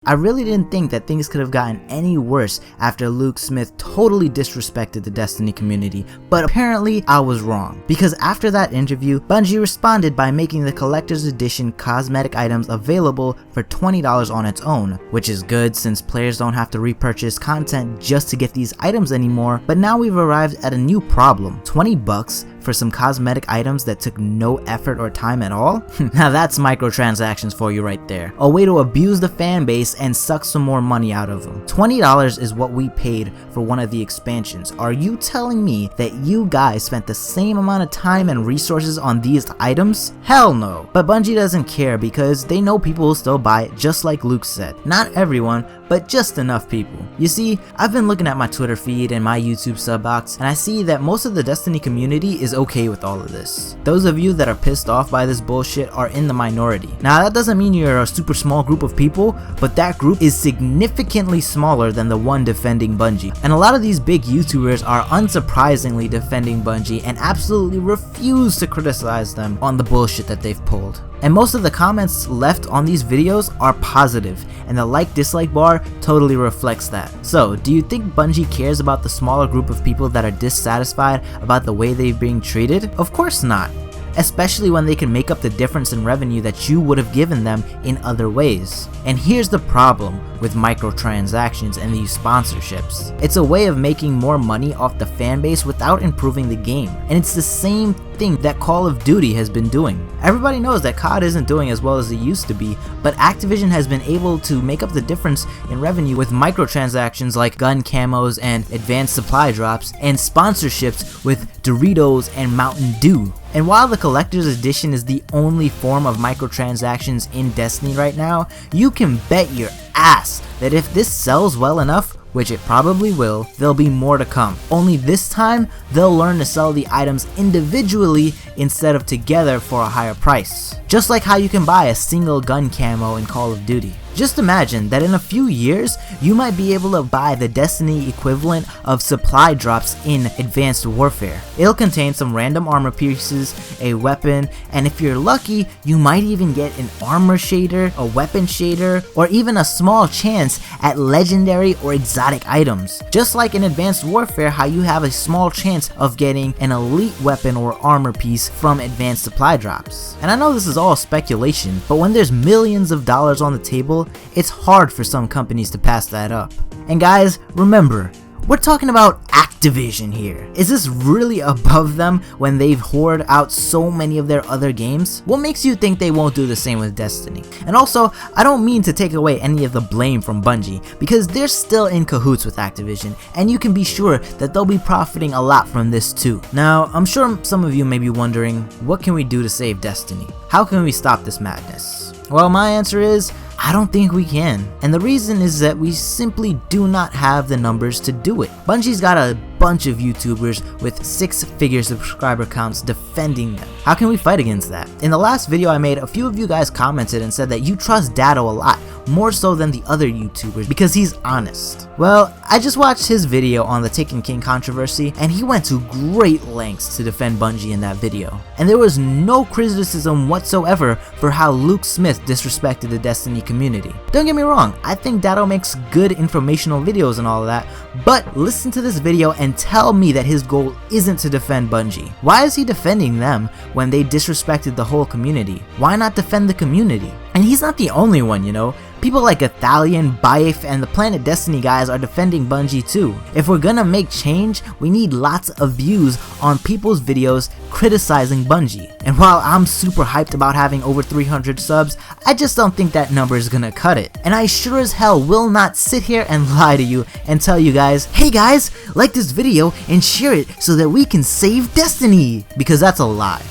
I really didn't think that things could have gotten any worse after Luke Smith totally disrespected the Destiny community, but apparently I was wrong. Because after that interview, Bungie responded by making the collector's edition cosmetic items available for $20 on its own, which is good since players don't have to repurchase content just to get these items anymore. But now we've arrived at a new problem. 20 bucks for some cosmetic items that took no effort or time at all? Now that's microtransactions for you right there. A way to abuse the fan base and suck some more money out of them. $20 is what we paid for one of the expansions. Are you telling me that you guys spent the same amount of time and resources on these items? Hell no. But Bungie doesn't care because they know people will still buy it, just like Luke said. Not everyone, but just enough people. You see, I've been looking at my Twitter feed and my YouTube sub box, and I see that most of the Destiny community is okay with all of this. Those of you that are pissed off by this bullshit are in the minority. Now that doesn't mean you're a super small group of people, but that group is significantly smaller than the one defending Bungie. And a lot of these big YouTubers are unsurprisingly defending Bungie and absolutely refuse to criticize them on the bullshit that they've pulled. And most of the comments left on these videos are positive, and the like-dislike bar totally reflects that. So, do you think Bungie cares about the smaller group of people that are dissatisfied about the way they're being treated? Of course not. Especially when they can make up the difference in revenue that you would have given them in other ways. And here's the problem with microtransactions and these sponsorships. It's a way of making more money off the fan base without improving the game. And it's the same thing that Call of Duty has been doing. Everybody knows that COD isn't doing as well as it used to be, but Activision has been able to make up the difference in revenue with microtransactions like gun camos and advanced supply drops, and sponsorships with Doritos and Mountain Dew. And while the collector's edition is the only form of microtransactions in Destiny right now, you can bet your ass that if this sells well enough, which it probably will, there'll be more to come. Only this time, they'll learn to sell the items individually instead of together for a higher price. Just like how you can buy a single gun camo in Call of Duty. Just imagine that in a few years, you might be able to buy the Destiny equivalent of supply drops in Advanced Warfare. It'll contain some random armor pieces, a weapon, and if you're lucky, you might even get an armor shader, a weapon shader, or even a small chance at legendary or exotic items. Just like in Advanced Warfare, how you have a small chance of getting an elite weapon or armor piece from advanced supply drops. And I know this is all speculation, but when there's millions of dollars on the table, it's hard for some companies to pass that up. And guys, remember, we're talking about Activision here. Is this really above them when they've hoarded out so many of their other games? What makes you think they won't do the same with Destiny? And also, I don't mean to take away any of the blame from Bungie, because they're still in cahoots with Activision, and you can be sure that they'll be profiting a lot from this too. Now, I'm sure some of you may be wondering, what can we do to save Destiny? How can we stop this madness? Well, my answer is, I don't think we can. And the reason is that we simply do not have the numbers to do it. Bungie's got a bunch of YouTubers with 6-figure subscriber counts defending them. How can we fight against that? In the last video I made, a few of you guys commented and said that you trust Datto a lot, more so than the other YouTubers because he's honest. Well, I just watched his video on the Taken King controversy, and he went to great lengths to defend Bungie in that video. And there was no criticism whatsoever for how Luke Smith disrespected the Destiny community. Don't get me wrong, I think Datto makes good informational videos and all of that, but listen to this video and tell me that his goal isn't to defend Bungie. Why is he defending them when they disrespected the whole community? Why not defend the community? And he's not the only one, you know. People like Athalion, Baif, and the Planet Destiny guys are defending Bungie too. If we're gonna make change, we need lots of views on people's videos criticizing Bungie. And while I'm super hyped about having over 300 subs, I just don't think that number is gonna cut it. And I sure as hell will not sit here and lie to you and tell you guys, hey guys, like this video and share it so that we can save Destiny, because that's a lie.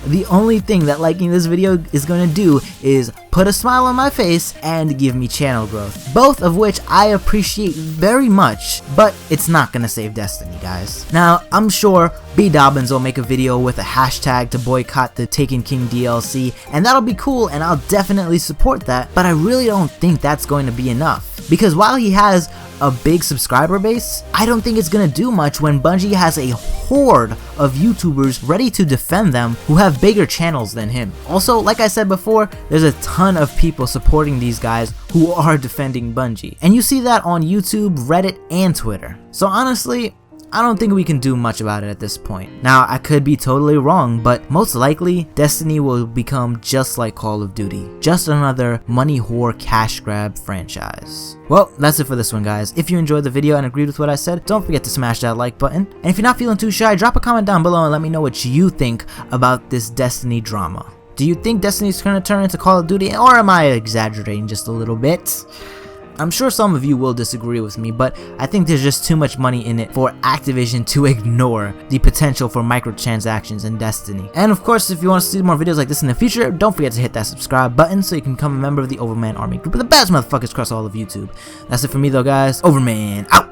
The only thing that liking this video is going to do is put a smile on my face and give me channel growth, both of which I appreciate very much, but it's not going to save Destiny, guys. Now, I'm sure B Dobbins will make a video with a hashtag to boycott the Taken King DLC, and that'll be cool and I'll definitely support that, but I really don't think that's going to be enough, because while he has a big subscriber base, I don't think it's gonna do much when Bungie has a horde of YouTubers ready to defend them who have bigger channels than him. Also, like I said before, there's a ton of people supporting these guys who are defending Bungie. And you see that on YouTube, Reddit, and Twitter. So honestly, I don't think we can do much about it at this point. Now, I could be totally wrong, but most likely, Destiny will become just like Call of Duty. Just another money whore cash grab franchise. Well, that's it for this one, guys. If you enjoyed the video and agreed with what I said, don't forget to smash that like button. And if you're not feeling too shy, drop a comment down below and let me know what you think about this Destiny drama. Do you think Destiny's gonna turn into Call of Duty, or am I exaggerating just a little bit? I'm sure some of you will disagree with me, but I think there's just too much money in it for Activision to ignore the potential for microtransactions in Destiny. And of course, if you want to see more videos like this in the future, don't forget to hit that subscribe button so you can become a member of the Overman Army group of the best motherfuckers across all of YouTube. That's it for me though, guys. Overman out!